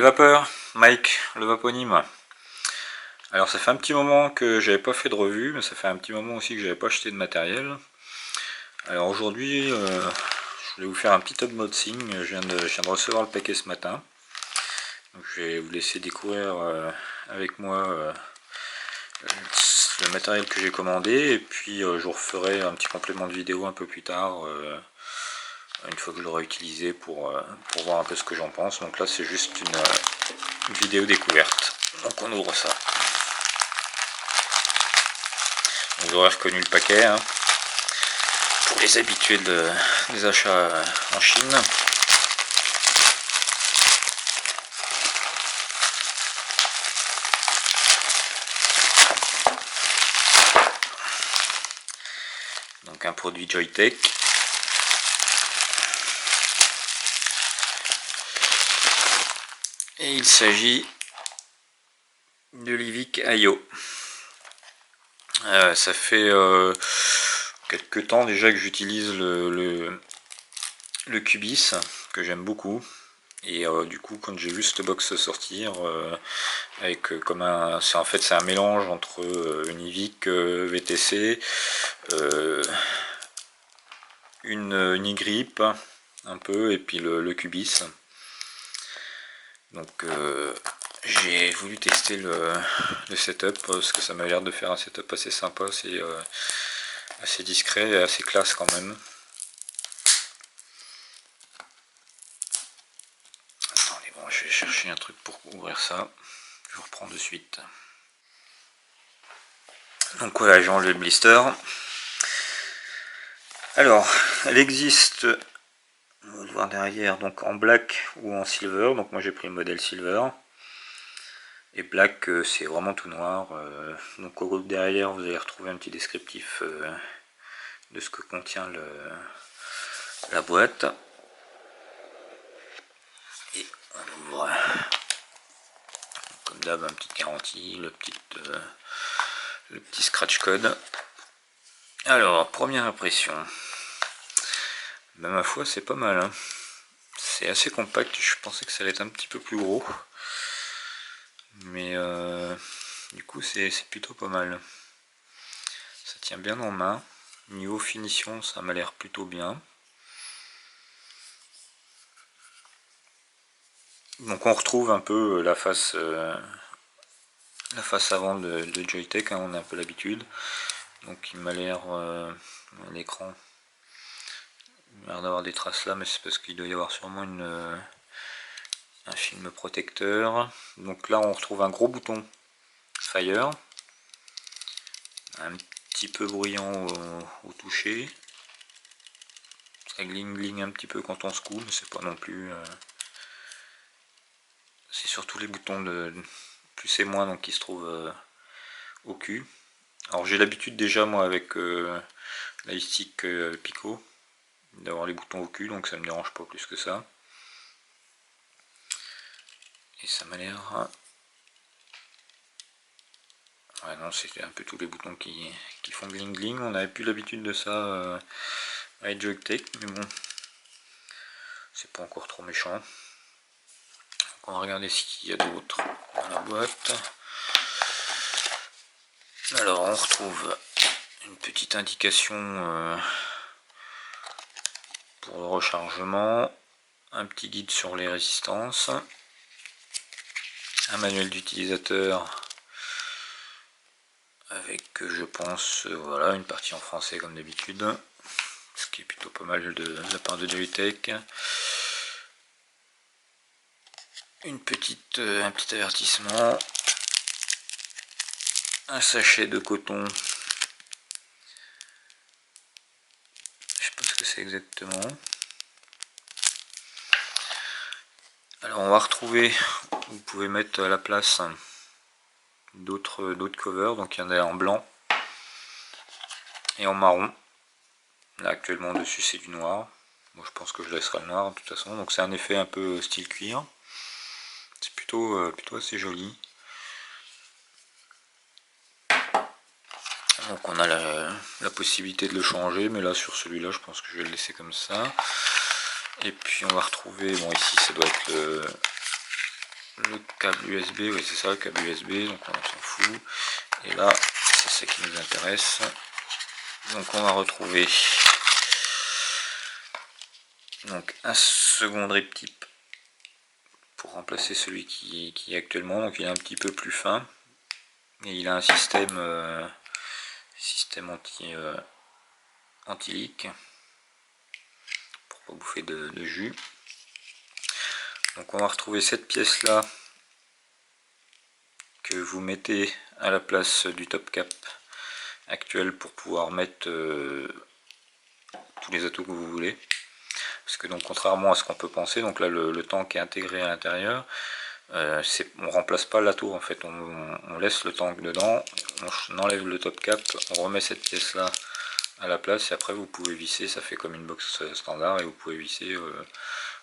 vapeurs, Mike, le vaponyme. Alors ça fait un petit moment que j'avais pas fait de revue, mais ça fait un petit moment aussi que j'avais pas acheté de matériel. Alors aujourd'hui, je voulais vous faire un petit unboxing. Je viens de recevoir le paquet ce matin. Donc je vais vous laisser découvrir avec moi le matériel que j'ai commandé, et puis je vous referai un petit complément de vidéo un peu plus tard, une fois que je l'aurai utilisé pour voir un peu ce que j'en pense. Donc là c'est juste une vidéo découverte. Donc on ouvre ça. Vous aurez reconnu le paquet, hein, pour les habitués des achats en Chine. Donc un produit Joyetech. Et il s'agit de l'Ivic IO. Ça fait quelques temps déjà que j'utilise le Cubis, que j'aime beaucoup. Et du coup, quand j'ai vu cette box sortir, avec comme c'est un mélange entre une Ivic VTC, une iGrip un peu, et puis le Cubis. Donc j'ai voulu tester le setup, parce que ça m'a l'air de faire un setup assez sympa, assez discret et assez classe quand même. Attendez, bon, je vais chercher un truc pour ouvrir ça. Je vous reprends de suite. Donc voilà, j'ai enlevé le blister. Alors, elle existe, on va le voir derrière, donc en black ou en silver. Donc moi j'ai pris le modèle silver. Et black, c'est vraiment tout noir. Donc derrière, vous allez retrouver un petit descriptif de ce que contient la boîte. Et on ouvre, comme d'hab, une petite garantie, le petit scratch code. Alors, première impression. Ben, ma foi, c'est pas mal, hein. C'est assez compact, je pensais que ça allait être un petit peu plus gros. Mais du coup, c'est plutôt pas mal. Ça tient bien en main. Niveau finition, ça m'a l'air plutôt bien. Donc on retrouve un peu la face avant de Joyetech, hein, on a un peu l'habitude. Donc il m'a l'air, l'écran, il a l'air d'avoir des traces là, mais c'est parce qu'il doit y avoir sûrement un film protecteur. Donc là on retrouve un gros bouton Fire, un petit peu bruyant au toucher. Ça gling un petit peu quand on secoue, mais c'est pas non plus... c'est surtout les boutons de plus et moins, donc qui se trouvent au cul. Alors j'ai l'habitude déjà moi avec la stick Pico d'avoir les boutons au cul, donc ça me dérange pas plus que ça. Et ça m'a l'air... Ouais, non, c'est un peu tous les boutons qui font gling. On n'avait plus l'habitude de ça avec Joyetech, mais bon, c'est pas encore trop méchant. Donc on va regarder ce qu'il y a d'autre dans la boîte. Alors on retrouve une petite indication pour le rechargement, un petit guide sur les résistances, un manuel d'utilisateur avec, je pense, voilà, une partie en français comme d'habitude, ce qui est plutôt pas mal de la part de Joyetech. Un petit avertissement, un sachet de coton, je sais pas ce que c'est exactement. Alors on va retrouver, vous pouvez mettre à la place d'autres covers, donc il y en a en blanc et en marron. Là actuellement dessus c'est du noir, moi je pense que je laisserai le noir de toute façon. Donc c'est un effet un peu style cuir, c'est plutôt assez joli. Donc on a la possibilité de le changer, mais là sur celui-là je pense que je vais le laisser comme ça. Et puis on va retrouver, bon ici ça doit être câble USB, oui c'est ça, le câble USB, donc on s'en fout. Et là, c'est ça qui nous intéresse. Donc on va retrouver donc un second drip tip pour remplacer celui qui est actuellement. Donc il est un petit peu plus fin et il a un système anti-leak pour pas bouffer de jus. Donc on va retrouver cette pièce là que vous mettez à la place du top cap actuel pour pouvoir mettre tous les atos que vous voulez. Parce que donc contrairement à ce qu'on peut penser, donc là le tank est intégré à l'intérieur, on remplace pas l'atout en fait, on laisse le tank dedans, on enlève le top cap, on remet cette pièce là à la place et après vous pouvez visser, ça fait comme une box standard et vous pouvez visser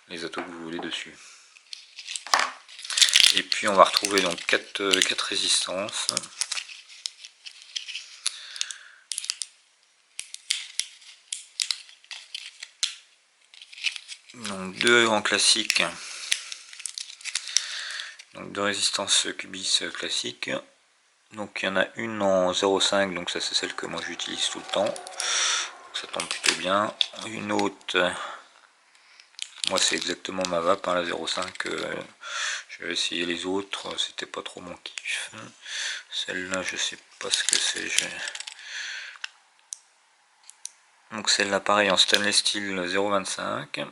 les atos que vous voulez dessus. Et puis on va retrouver donc 4 résistances. Donc 2 en classique, donc 2 résistances Cubis classiques. Donc il y en a une en 0,5, donc ça c'est celle que moi j'utilise tout le temps, ça tombe plutôt bien. Une autre, moi c'est exactement ma vape, hein, la 0,5. J'avais essayé les autres, c'était pas trop mon kiff. Celle-là je sais pas ce que c'est. Donc celle-là pareil en stainless steel 0,25.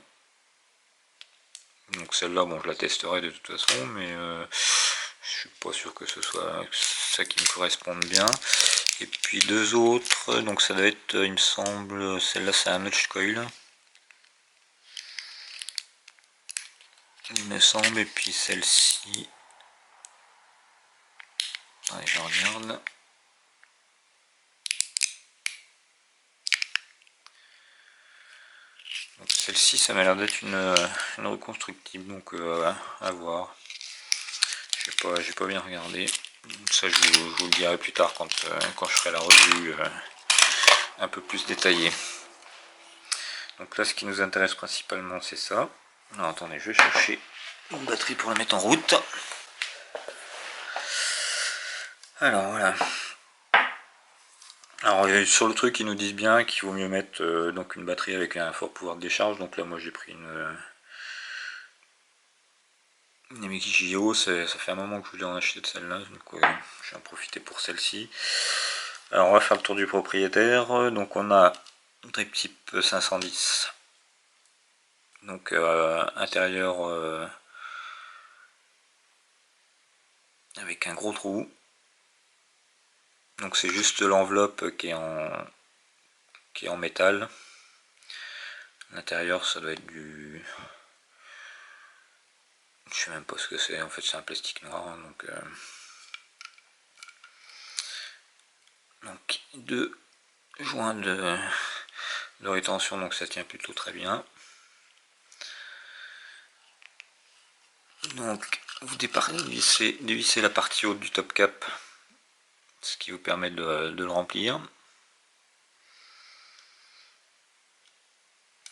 Donc celle-là, bon, je la testerai de toute façon, mais je suis pas sûr que ce soit ça qui me corresponde bien. Et puis 2 autres, donc ça doit être, il me semble, celle-là c'est un notch coil, il me semble, et puis celle-ci, allez je regarde. Celle-ci ça m'a l'air d'être une reconstructible, donc à voir. J'ai pas bien regardé. Ça je vous le dirai plus tard quand je ferai la revue un peu plus détaillée. Donc là ce qui nous intéresse principalement c'est ça. Alors attendez, je vais chercher une batterie pour la mettre en route. Alors voilà. Alors sur le truc ils nous disent bien qu'il vaut mieux mettre donc une batterie avec un fort pouvoir de décharge. Donc là moi j'ai pris une Namiki JO, ça fait un moment que je voulais en acheter de celle-là, donc je vais en profiter pour celle-ci. Alors on va faire le tour du propriétaire. Donc on a drip type 510. Donc intérieur avec un gros trou. Donc c'est juste l'enveloppe qui est en métal. L'intérieur ça doit être du... Je sais même pas ce que c'est, en fait c'est un plastique noir. Hein, donc 2 joints de rétention, donc ça tient plutôt très bien. Donc vous dévissez la partie haute du top cap, ce qui vous permet de le remplir.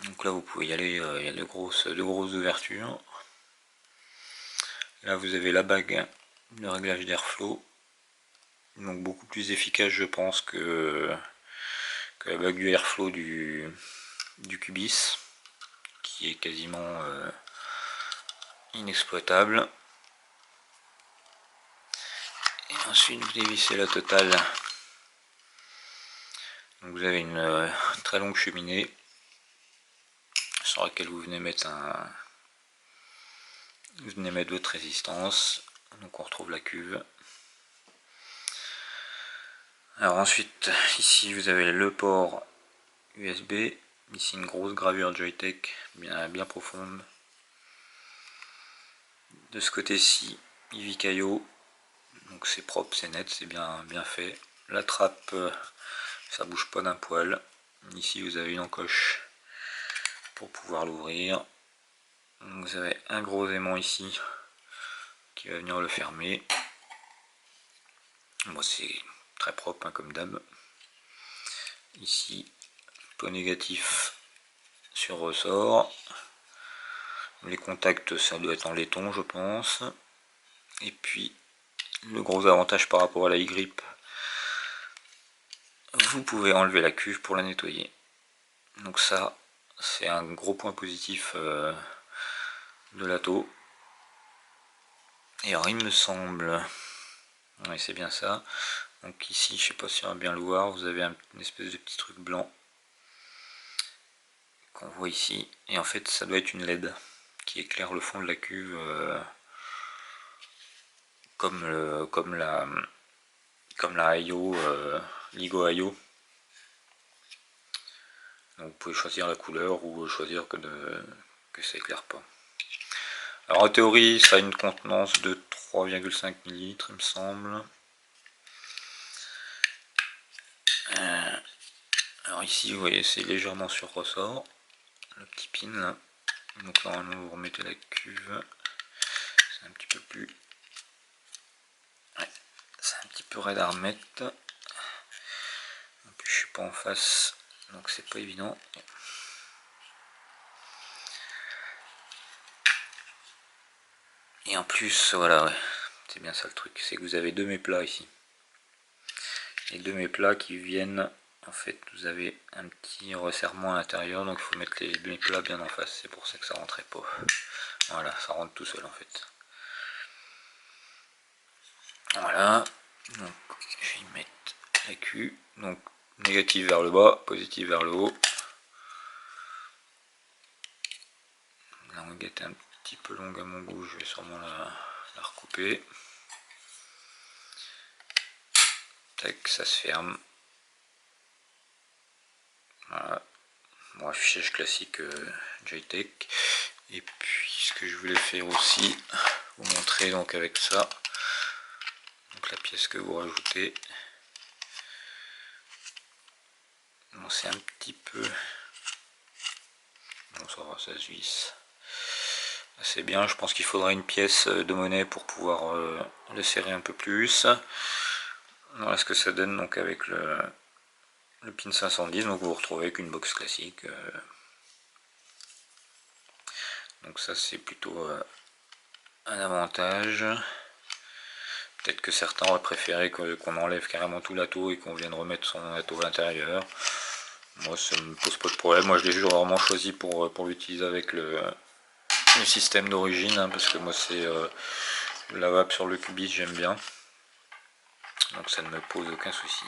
Donc là vous pouvez y aller, il y a de grosses ouvertures. Là vous avez la bague de réglage d'airflow, donc beaucoup plus efficace je pense que la bague du airflow du Cubis, qui est quasiment inexploitable. Et ensuite vous dévissez la totale. Donc vous avez une très longue cheminée sur laquelle vous venez mettre votre résistance. Donc on retrouve la cuve. Alors ensuite ici vous avez le port USB, ici une grosse gravure Joyetech bien profonde. De ce côté-ci Ivicaio, donc c'est propre, c'est net, c'est bien fait. La trappe ça bouge pas d'un poil. Ici vous avez une encoche pour pouvoir l'ouvrir. Vous avez un gros aimant ici qui va venir le fermer. Bon, c'est très propre hein, comme d'hab. Ici pot négatif sur ressort. Les contacts ça doit être en laiton je pense. Et puis le gros avantage par rapport à la e-grip, vous pouvez enlever la cuve pour la nettoyer. Donc ça, c'est un gros point positif de l'Atto. Et alors il me semble, oui c'est bien ça, donc ici je sais pas si on va bien le voir, vous avez une espèce de petit truc blanc qu'on voit ici, et en fait ça doit être une LED qui éclaire le fond de la cuve comme la IO, LIGO IO. Donc vous pouvez choisir la couleur ou choisir que ça éclaire pas. Alors en théorie ça a une contenance de 3,5 ml il me semble. Alors ici vous voyez c'est légèrement sur ressort, le petit pin là. Donc normalement vous remettez la cuve, c'est un petit peu plus, ouais, c'est un petit peu raide à remettre. En plus je suis pas en face donc c'est pas évident. Et en plus voilà, ouais, c'est bien ça le truc, c'est que vous avez deux méplats ici. Et deux méplats qui viennent, en fait vous avez un petit resserrement à l'intérieur, donc il faut mettre les méplats bien en face, c'est pour ça que ça rentrait pas. Voilà, ça rentre tout seul en fait. Voilà, donc je vais y mettre la Q, donc négatif vers le bas, positif vers le haut. La languette est un petit peu longue à mon goût, je vais sûrement la recouper. Tac, ça se ferme. Voilà, bon, affichage classique Joyetech. Et puis ce que je voulais faire aussi, vous montrer donc avec ça, donc la pièce que vous rajoutez. Bon, c'est un petit peu, bon ça va, ça se visse assez bien. Je pense qu'il faudra une pièce de monnaie pour pouvoir le serrer un peu plus. Voilà ce que ça donne donc avec le pin 510. Donc vous vous retrouvez avec une box classique. Donc ça c'est plutôt un avantage. Peut-être que certains auraient préféré qu'on enlève carrément tout l'Atto et qu'on vienne remettre son Atto à l'intérieur. Moi ça me pose pas de problème. Moi je l'ai vraiment choisi pour l'utiliser avec le système d'origine, hein, parce que moi c'est lavable sur le Cubase, j'aime bien. Donc ça ne me pose aucun souci.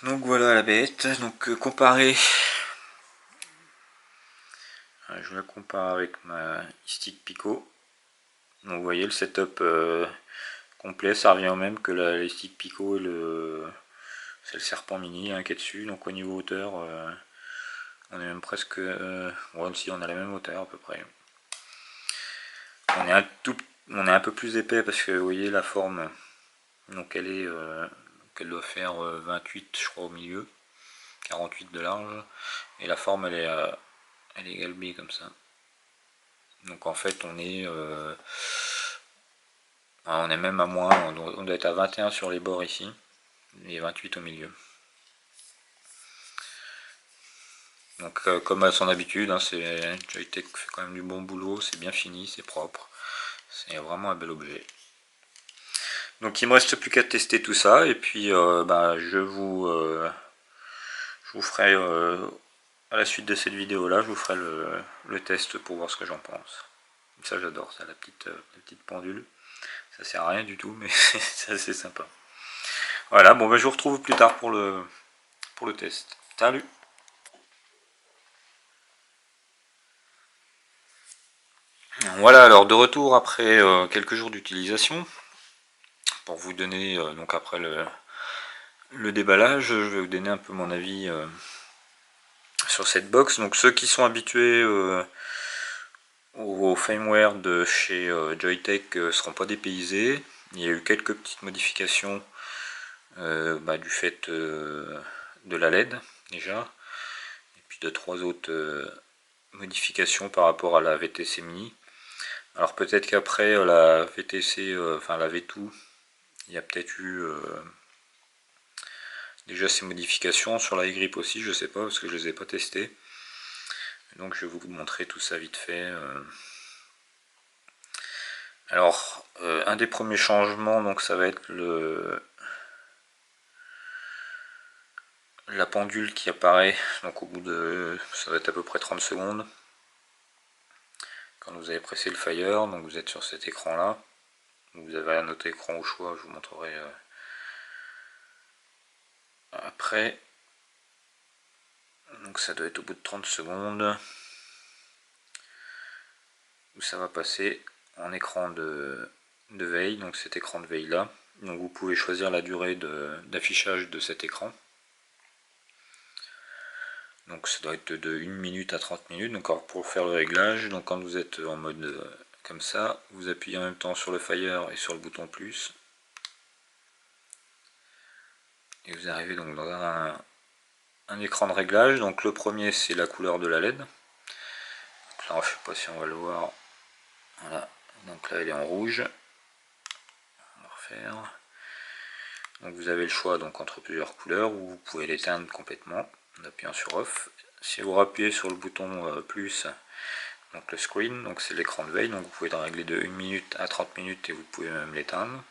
Donc voilà la bête. Donc comparé, je la compare avec ma stick Pico. Donc vous voyez le setup complet, ça revient au même que la stick Pico et c'est le serpent mini hein, qui est dessus. Donc au niveau hauteur, on est même presque, ouais, si on a la même hauteur à peu près. On est un peu plus épais parce que vous voyez la forme, donc elle est, qu'elle doit faire 28 je crois au milieu, 48 de large, et la forme elle est galbée comme ça. Donc en fait on est même à moins, on doit être à 21 sur les bords ici, et 28 au milieu. Donc comme à son habitude, hein, Joyetech fait quand même du bon boulot, c'est bien fini, c'est propre, c'est vraiment un bel objet. Donc il me reste plus qu'à tester tout ça, et puis je vous ferai à la suite de cette vidéo là, je vous ferai le test pour voir ce que j'en pense. Ça j'adore, ça, la petite pendule. Ça sert à rien du tout, mais c'est assez sympa. Voilà, bon je vous retrouve plus tard pour le test. Salut! Voilà, alors de retour après quelques jours d'utilisation, pour vous donner, donc après le déballage, je vais vous donner un peu mon avis sur cette box. Donc ceux qui sont habitués au firmware de chez Joyetech seront pas dépaysés. Il y a eu quelques petites modifications du fait de la LED déjà, et puis de trois autres modifications par rapport à la VTC Mini. Alors peut-être qu'après la VTC, enfin la V2, il y a peut-être eu déjà ces modifications. Sur la e-grip aussi, je sais pas parce que je les ai pas testés. Donc je vais vous montrer tout ça vite fait. Alors un des premiers changements, donc ça va être la pendule qui apparaît, donc au bout de, ça va être à peu près 30 secondes, quand vous avez pressé le fire. Donc vous êtes sur cet écran là, vous avez un autre écran au choix, je vous montrerai après. Donc ça doit être au bout de 30 secondes où ça va passer en écran de veille, donc cet écran de veille là. Donc vous pouvez choisir la durée d'affichage de cet écran. Donc ça doit être de 1 minute à 30 minutes. Donc alors pour faire le réglage, donc quand vous êtes en mode comme ça, vous appuyez en même temps sur le fire et sur le bouton plus. Et vous arrivez donc dans un écran de réglage. Donc le premier c'est la couleur de la LED. Donc là je sais pas si on va le voir. Voilà. Donc là elle est en rouge. On va refaire. Donc vous avez le choix donc entre plusieurs couleurs, ou vous pouvez l'éteindre complètement en appuyant sur off. Si vous appuyez sur le bouton plus, donc le screen, donc c'est l'écran de veille, donc vous pouvez le régler de 1 minute à 30 minutes et vous pouvez même l'éteindre.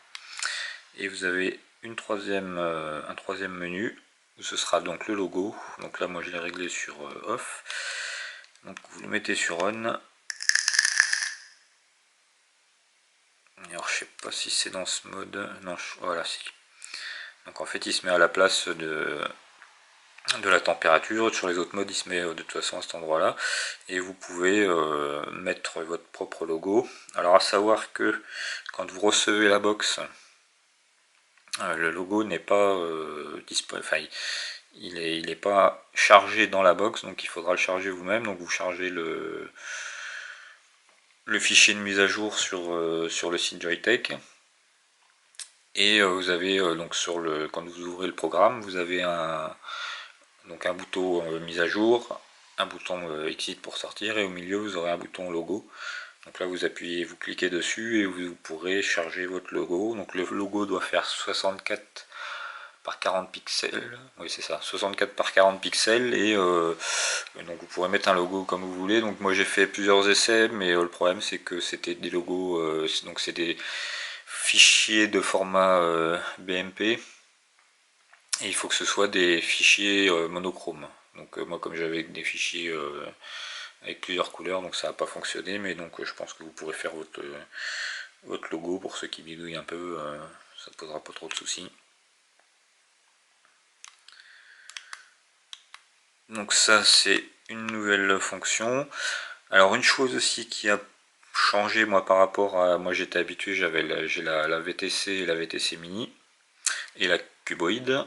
Et vous avez un troisième menu où ce sera donc le logo. Donc là moi je l'ai réglé sur off. Donc vous le mettez sur on. Alors je sais pas si c'est dans ce mode. Non, voilà, si. Donc en fait il se met à la place de la température. Sur les autres modes il se met de toute façon à cet endroit là, et vous pouvez mettre votre propre logo. Alors à savoir que quand vous recevez la box, le logo n'est pas disponible, enfin il n'est pas chargé dans la box, donc il faudra le charger vous-même. Donc vous chargez le fichier de mise à jour sur le site Joytech, et vous avez donc quand vous ouvrez le programme, vous avez un bouton mise à jour, un bouton exit pour sortir, et au milieu vous aurez un bouton logo. Donc là vous appuyez, vous cliquez dessus et vous pourrez charger votre logo. Donc le logo doit faire 64 par 40 pixels, oui c'est ça, 64 par 40 pixels, et donc vous pourrez mettre un logo comme vous voulez. Donc moi j'ai fait plusieurs essais, mais le problème c'est que c'était des logos, donc c'est des fichiers de format BMP, et il faut que ce soit des fichiers monochromes. Donc moi comme j'avais des fichiers avec plusieurs couleurs, donc ça n'a pas fonctionné, mais donc je pense que vous pourrez faire votre logo. Pour ceux qui bidouillent un peu, ça ne posera pas trop de soucis. Donc ça c'est une nouvelle fonction. Alors une chose aussi qui a changé moi par rapport à, moi j'étais habitué, j'ai la VTC et la VTC mini et la cuboïde.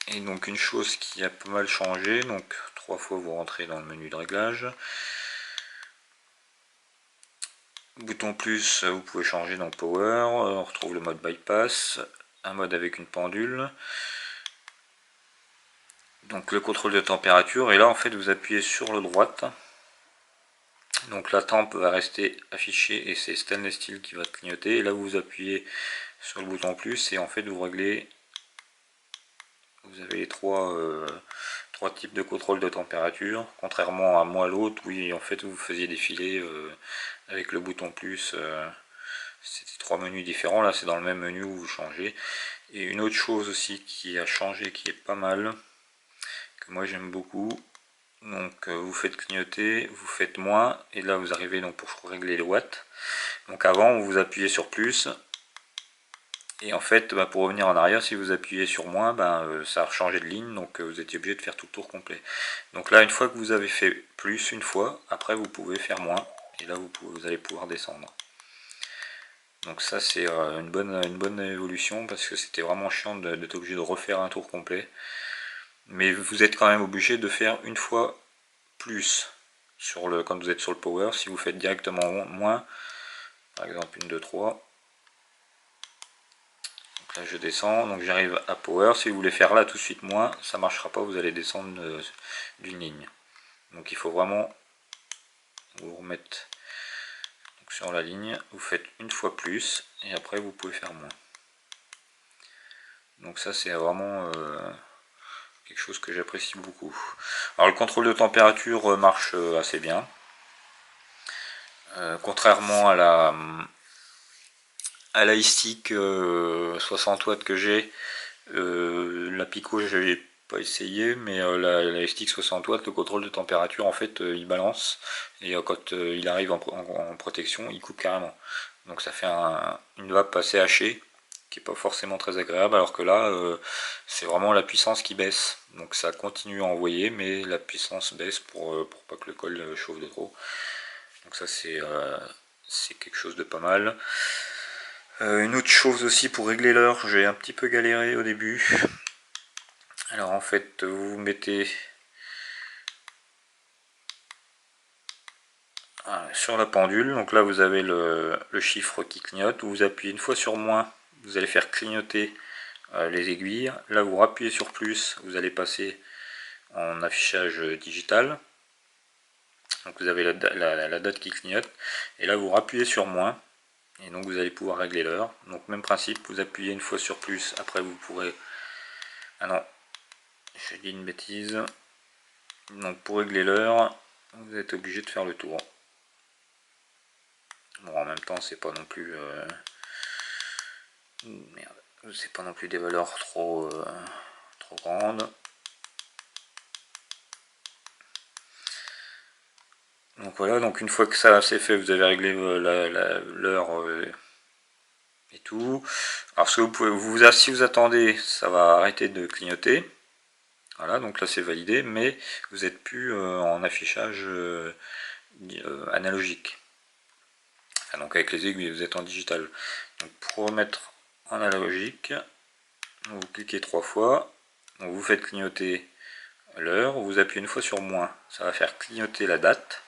Et donc une chose qui a pas mal changé, donc 3 fois vous rentrez dans le menu de réglage. Bouton plus, vous pouvez changer dans Power, on retrouve le mode bypass, un mode avec une pendule. Donc le contrôle de température, et là en fait vous appuyez sur le droite. Donc la temp va rester affichée et c'est stainless steel qui va clignoter. Et là vous appuyez sur le bouton plus et en fait vous réglez, vous avez les trois types de contrôle de température, contrairement à moi l'autre, oui en fait vous faisiez défiler avec le bouton plus, c'était 3 menus différents. Là c'est dans le même menu où vous changez. Et une autre chose aussi qui a changé, qui est pas mal, que moi j'aime beaucoup, donc vous faites clignoter, vous faites moins, et là vous arrivez donc pour régler les watts. Donc avant vous appuyez sur plus, et en fait pour revenir en arrière, si vous appuyez sur moins, ça a changé de ligne, donc vous étiez obligé de faire tout le tour complet. Donc là une fois que vous avez fait plus une fois, après vous pouvez faire moins, et là vous allez pouvoir descendre. Donc ça c'est une bonne évolution, parce que c'était vraiment chiant d'être obligé de refaire un tour complet. Mais vous êtes quand même obligé de faire une fois plus quand vous êtes sur le power. Si vous faites directement moins, par exemple 1, 2, 3, donc là je descends, donc j'arrive à power. Si vous voulez faire là tout de suite moins, ça marchera pas, vous allez descendre d'une ligne. Donc il faut vraiment vous remettre sur la ligne, vous faites une fois plus et après vous pouvez faire moins. Donc ça c'est vraiment quelque chose que j'apprécie beaucoup. Alors le contrôle de température marche assez bien. Contrairement à à la stick 60 watts que j'ai, la Pico je n'ai pas essayé, mais la stick 60 watts, le contrôle de température en fait il balance, et quand il arrive en protection il coupe carrément, donc ça fait une vape assez hachée qui est pas forcément très agréable, alors que là c'est vraiment la puissance qui baisse, donc ça continue à envoyer mais la puissance baisse pour pas que le col chauffe de trop, donc ça c'est quelque chose de pas mal. Une autre chose aussi pour régler l'heure, j'ai un petit peu galéré au début. Alors en fait vous mettez sur la pendule, donc là vous avez le chiffre qui clignote, vous appuyez une fois sur moins, vous allez faire clignoter les aiguilles, là vous appuyez sur plus, vous allez passer en affichage digital, donc vous avez la date qui clignote, et là vous appuyez sur moins, et donc vous allez pouvoir régler l'heure. Donc même principe, vous appuyez une fois sur plus, après vous pourrez... Ah non, j'ai dit une bêtise. Donc pour régler l'heure, vous êtes obligé de faire le tour. Bon, en même temps, c'est pas non plus... Merde, c'est pas non plus des valeurs trop grandes. Donc voilà, donc une fois que ça c'est fait, vous avez réglé l'heure et tout. Alors ce que vous pouvez, si vous attendez, ça va arrêter de clignoter. Voilà, donc là c'est validé, mais vous n'êtes plus en affichage analogique. Enfin, donc avec les aiguilles, vous êtes en digital. Donc pour remettre en analogique, vous cliquez 3 fois, donc vous faites clignoter l'heure, vous appuyez une fois sur moins, ça va faire clignoter la date.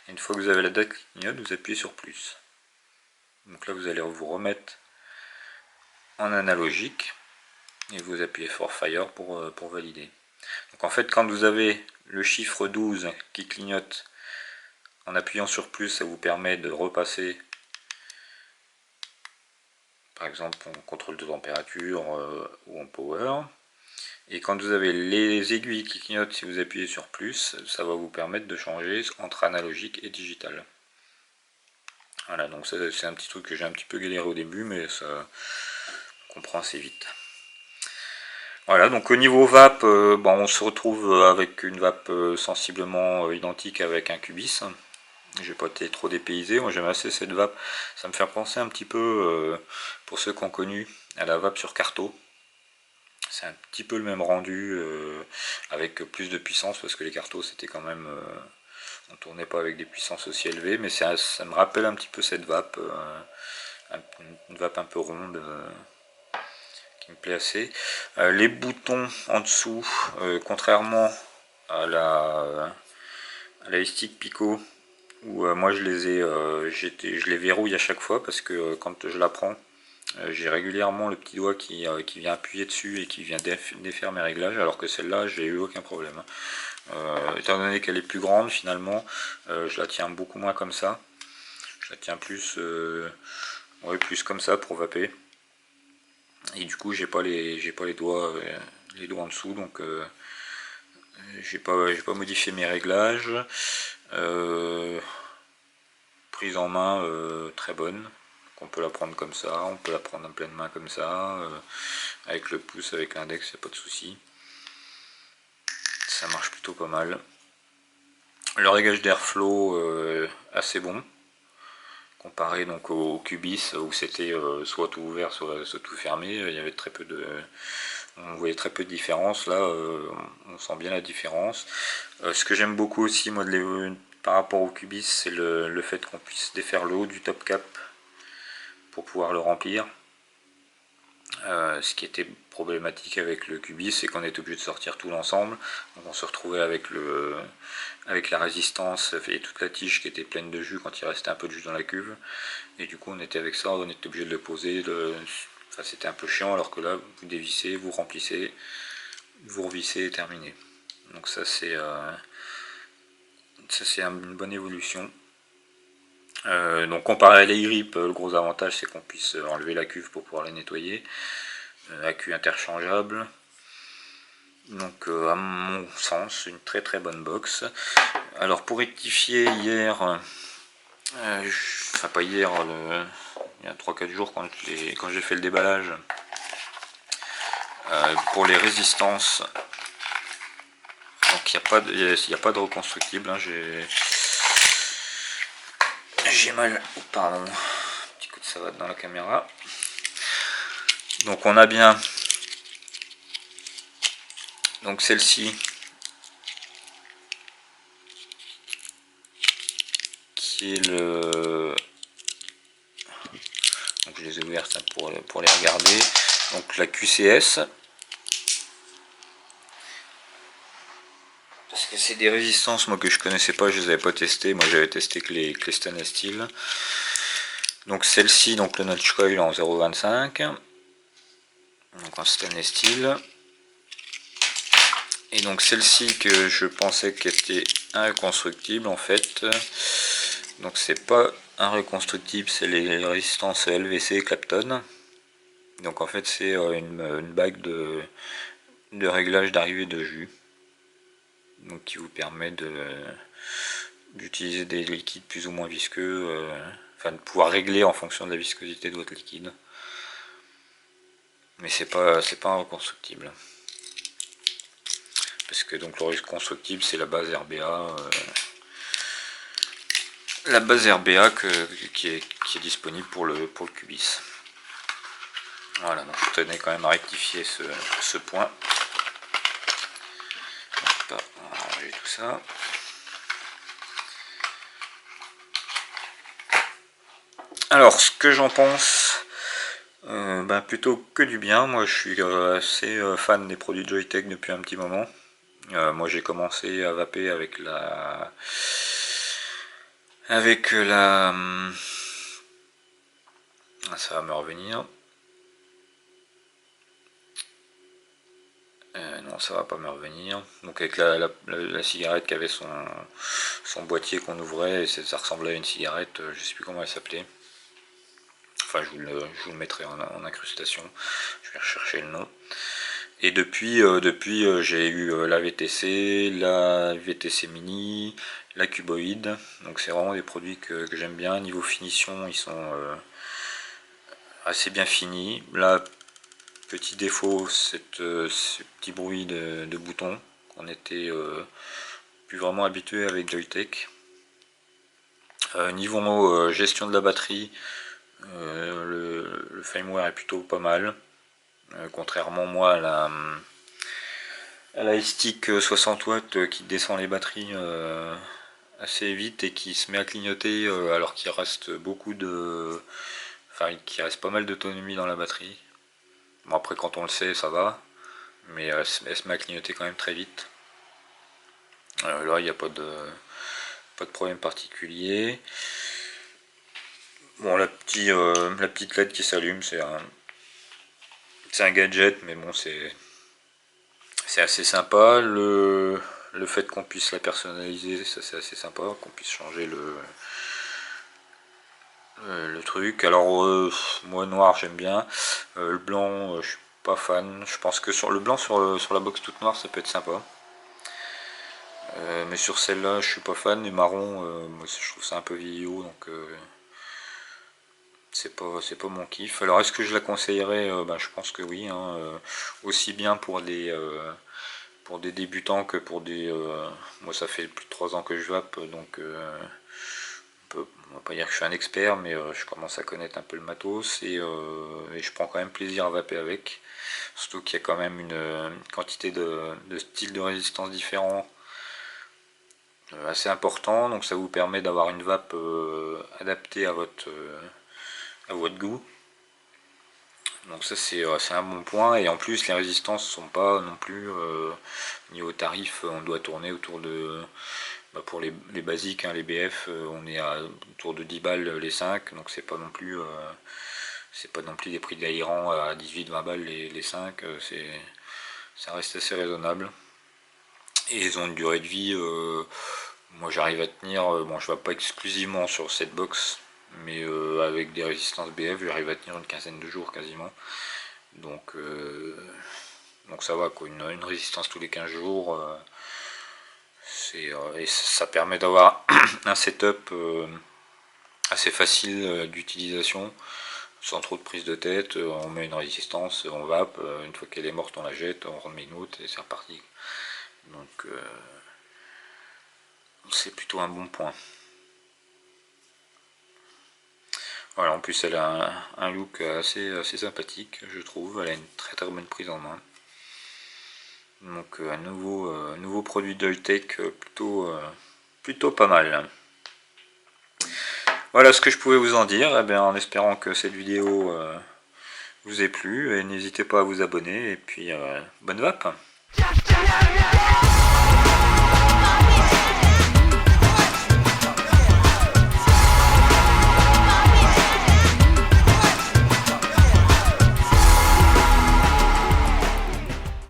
Et une fois que vous avez la date qui clignote, vous appuyez sur plus. Donc là vous allez vous remettre en analogique et vous appuyez for fire pour valider. Donc en fait quand vous avez le chiffre 12 qui clignote en appuyant sur plus, ça vous permet de repasser par exemple en contrôle de température ou en power. Et quand vous avez les aiguilles qui clignotent, si vous appuyez sur plus, ça va vous permettre de changer entre analogique et digital. Voilà, donc c'est un petit truc que j'ai un petit peu galéré au début, mais ça comprend assez vite. Voilà, donc au niveau vape, bon, on se retrouve avec une vape sensiblement identique avec un Cubis. J'ai pas été trop dépaysé, moi j'aime assez cette vape, ça me fait penser un petit peu, pour ceux qui ont connu, à la vape sur carto. C'est un petit peu le même rendu, avec plus de puissance, parce que les cartos c'était quand même... on tournait pas avec des puissances aussi élevées, mais ça me rappelle un petit peu cette vape, une vape un peu ronde, qui me plaît assez. Les boutons en dessous, contrairement à la stick Pico, où moi je les verrouille à chaque fois, parce que quand je la prends, j'ai régulièrement le petit doigt qui vient appuyer dessus et qui vient défaire mes réglages, alors que celle-là j'ai eu aucun problème. Étant donné qu'elle est plus grande, finalement je la tiens beaucoup moins comme ça, je la tiens plus, ouais, plus comme ça pour vaper, et du coup j'ai pas les doigts en dessous, donc j'ai pas modifié mes réglages. Prise en main très bonne, on peut la prendre comme ça, on peut la prendre en pleine main comme ça, avec le pouce, avec l'index, il n'y a pas de souci. Ça marche plutôt pas mal. Le réglage d'airflow assez bon, comparé donc au Cubis où c'était soit tout ouvert, soit tout fermé. Il y avait très peu de, on voyait très peu de différence. Là, on sent bien la différence. Ce que j'aime beaucoup aussi, moi, par rapport au Cubis, c'est le fait qu'on puisse défaire le haut du top cap pour pouvoir le remplir. Ce qui était problématique avec le Cubis, c'est qu'on était obligé de sortir tout l'ensemble. Donc on se retrouvait avec la résistance et toute la tige qui était pleine de jus quand il restait un peu de jus dans la cuve. Et du coup on était avec ça, on était obligé de le poser. Enfin, c'était un peu chiant, alors que là vous dévissez, vous remplissez, vous revissez et terminé. Donc ça c'est une bonne évolution. Donc comparé à l'Airip, le gros avantage c'est qu'on puisse enlever la cuve pour pouvoir la nettoyer. Accu interchangeable. Donc à mon sens une très très bonne box. Alors pour rectifier, hier Enfin pas hier, il y a 3-4 jours quand j'ai fait le déballage. Pour les résistances, donc il n'y a pas de reconstructible, hein, j'ai mal, pardon, un petit coup de savate dans la caméra. Donc on a bien donc celle-ci qui est donc je les ai ouvertes pour les regarder. Donc la QCS, parce que c'est des résistances moi que je connaissais pas, je les avais pas testées. Moi j'avais testé que les stainless steel. Donc celle-ci, donc le notch coil en 0,25, donc en stainless steel. Et donc celle-ci que je pensais qu'elle était inreconstructible, en fait, donc c'est pas inreconstructible, c'est les résistances LVC Clapton. Donc en fait c'est une bague de réglage d'arrivée de jus, donc qui vous permet d'utiliser des liquides plus ou moins visqueux, enfin de pouvoir régler en fonction de la viscosité de votre liquide. Mais c'est pas inreconstructible. Parce que donc le reconstructible c'est la base RBA. La base RBA qui est disponible pour le Cubis. Voilà, donc je tenais quand même à rectifier ce point. On va ranger tout ça. Alors, ce que j'en pense, plutôt que du bien. Moi, je suis assez fan des produits Joyetech depuis un petit moment. Moi, j'ai commencé à vaper avec ça va me revenir. Non, ça va pas me revenir. Donc avec la cigarette qui avait son boîtier qu'on ouvrait, et ça ressemblait à une cigarette, je sais plus comment elle s'appelait. Enfin, je vous le mettrai en incrustation. Je vais rechercher le nom. Et depuis j'ai eu la VTC, la VTC Mini, la Cuboid. Donc c'est vraiment des produits que j'aime bien. Niveau finition, ils sont assez bien finis. Là, petit défaut, ce petit bruit de boutons qu'on était plus vraiment habitué avec Joyetech. Niveau gestion de la batterie, le firmware est plutôt pas mal. Contrairement moi à la STIC 60 watts qui descend les batteries assez vite et qui se met à clignoter alors qu'il reste qu'il reste pas mal d'autonomie dans la batterie. Bon, après quand on le sait ça va, mais elle se met à clignoter quand même très vite. Là il n'y a pas de problème particulier. Bon, la petite LED qui s'allume, c'est un gadget, mais bon, c'est assez sympa. Le fait qu'on puisse la personnaliser, ça c'est assez sympa, qu'on puisse changer le truc. Alors, moi noir j'aime bien, le blanc je suis pas fan. Je pense que sur le blanc, sur la box toute noire, ça peut être sympa. Mais sur celle-là, je suis pas fan. Les marrons, moi, je trouve ça un peu vieillot, donc c'est pas mon kiff. Alors est-ce que je la conseillerais? Je pense que oui, hein, aussi bien pour des débutants que pour des... moi ça fait plus de 3 ans que je vape, donc on va pas dire que je suis un expert, mais je commence à connaître un peu le matos et je prends quand même plaisir à vaper avec. Surtout qu'il y a quand même une quantité de styles de résistance différents assez important, donc ça vous permet d'avoir une vape adaptée à votre goût. Donc ça c'est un bon point, et en plus les résistances sont pas non plus niveau tarif, on doit tourner autour de pour les basiques, hein, les BF, on est autour de 10 balles les 5, donc c'est pas non plus des prix délirants à 18-20 balles les 5, ça reste assez raisonnable. Et ils ont une durée de vie, moi j'arrive à tenir, bon je ne vais pas exclusivement sur cette box, mais avec des résistances BF j'arrive à tenir une quinzaine de jours quasiment. Donc ça va quoi, une résistance tous les 15 jours, et ça permet d'avoir un setup assez facile d'utilisation, sans trop de prise de tête. On met une résistance, on vape, une fois qu'elle est morte on la jette, on remet une autre et c'est reparti. Donc c'est plutôt un bon point. Voilà, en plus elle a un look assez sympathique, je trouve. Elle a une très bonne prise en main. Donc un nouveau produit Deutech plutôt pas mal. Voilà ce que je pouvais vous en dire, eh bien, en espérant que cette vidéo vous ait plu, et n'hésitez pas à vous abonner, et puis bonne vape.